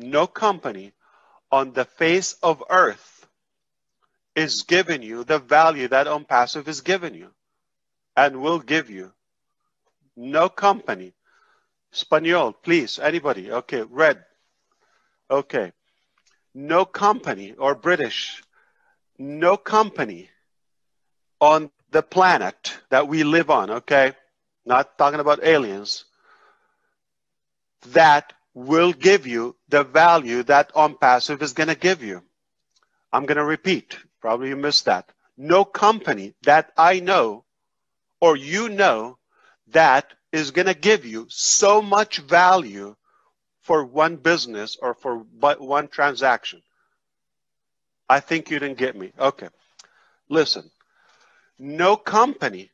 No company on the face of earth is giving you the value that OnPassive is giving you and will give you. No company. Espanol, please, anybody. Okay, red. Okay. No company, or British, no company on the planet that we live on, okay? Not talking about aliens, that will give you the value that OnPassive is going to give you. I'm going to repeat. Probably you missed that. No company that I know or you know that is going to give you so much value for one business or for one transaction. I think you didn't get me. Okay. Listen. No company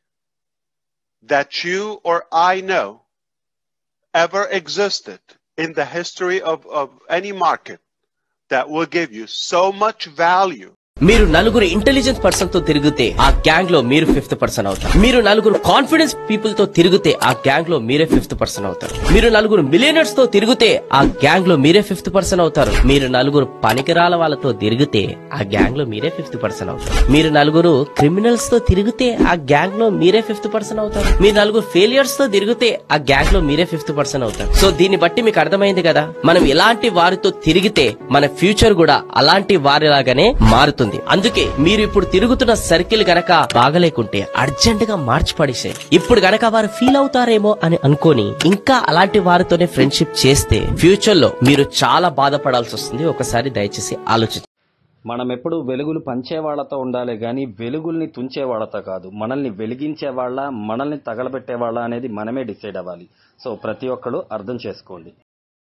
that you or I know ever existed in the history of any market that will give you so much value. మీరు నలుగురు intelligent person తో తిరిగితే ఆ gang లో మీరు 5th person అవుతారు. మీరు నలుగురు కాన్ఫిడెన్స్ పీపుల్ తో తిరిగితే ఆ గ్యాంగ్ లో మీరే 5th పర్సన్ అవుతారు. మీరు నలుగురు మిలియనర్స్ తో తిరిగితే ఆ గ్యాంగ్ లో మీరే 5th పర్సన్ అవుతారు. మీరు నలుగురు పనికిరాల వాళ్ళతో తిరిగితే ఆ గ్యాంగ్ లో మీరే 5th పర్సన్ అవుతారు. మీరు నలుగురు క్రిమినల్స్ తో తిరిగితే ఆ గ్యాంగ్ లో మీరే 5th పర్సన్ అవుతారు. మీరు నలుగురు ఫెయిలియర్స్ తో తిరిగితే ఆ గ్యాంగ్ లో మీరే 5th పర్సన్ అవుతారు. సో దీన్ని బట్టి మీకు అర్థమైంది కదా, మనం ఎలాంటి వారితో తిరిగితే మన ఫ్యూచర్ కూడా అలాంటి వారిలాగానే మారుతుంది. అందుకే మీరు ఇప్పుడు తిరుగుతున్న సర్కిల్ గనక బాగలేకుంటే అర్జెంట్ గా మార్చి పడేసే. ఇప్పుడు గనక వారు ఫీల్ అవుతారేమో అని అనుకోని ఇంకా అలాంటి వారితోనే ఫ్రెండ్షిప్ చేస్తే ఫ్యూచర్ లో మీరు చాలా బాధపడాల్సి వస్తుంది. ఒకసారి దయచేసి ఆలోచించండి. మనం ఎప్పుడు వెలుగులు పంచే వాళ్ళతో ఉండాలి గాని వెలుగుల్ని తుంచే వాళ్ళతో కాదు. మనల్ని వెలిగించే వాళ్ళ, మనల్ని తగలబెట్టే వాళ్ళ అనేది మనమే డిసైడ్ అవ్వాలి. సో ప్రతి ఒక్కరు అర్థం చేసుకోండి.